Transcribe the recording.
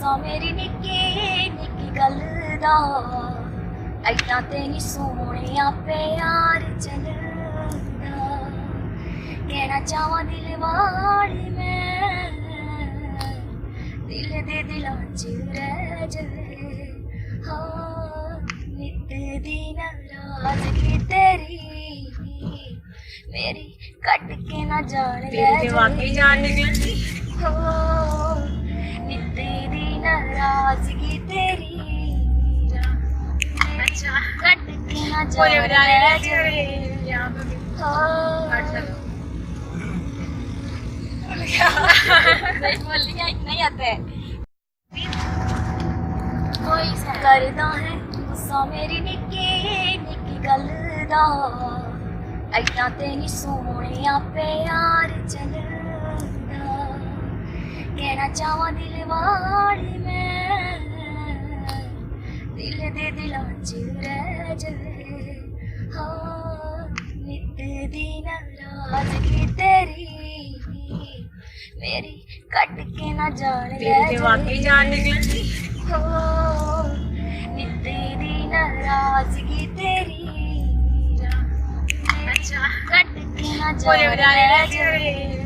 ਗੁੱਸਾ ਮੇਰੀ ਨਿੱਕੀ ਨਿੱਕੀ ਗੱਲ ਦਾ ਐਦਾਂ ਤੇ ਨਹੀਂ ਸੋਹਣਿਆ ਪਿਆਰ ਚੱਲਦਾ ਕਹਿਣਾ ਚਾਹਾਂ ਦਿਲ ਵਾਲੀ ਮੈਂ ਦਿਲ ਦੇ ਦਿਲਾਂ 'ਚ ਰਹਿ ਜਾਵੇ ਹਾਂ ਨਿੱਤ ਦੀ ਨਾਰਾਜ਼ਗੀ ਤੇਰੀ ਮੇਰੀ ਕੱਟ ਕੇ ਨਾ ਜਾਣ तेरी ते वाकई जान निकली हो नित दी नाराजगी तेरी अच्छा कट के ना कोई जाए बजा रही यहाँ पे भी हो काट लगा नहीं बोलिए नहीं आते कोई करदा है गुस्सा मेरी निक्की निक्की गल दा ऐदां ते नहीं सोहणिया प्यार चलदा कहना चाहां दिल वाली मैं दिल दे दिलां च रह जावे हाँ नित दी नाराजगी तेरी मेरी कट के ना जान तेरी ते वाकई जान निकली हो नित दी नाराजगी तेरी अच्छा कट के ना कोई जान बजा रही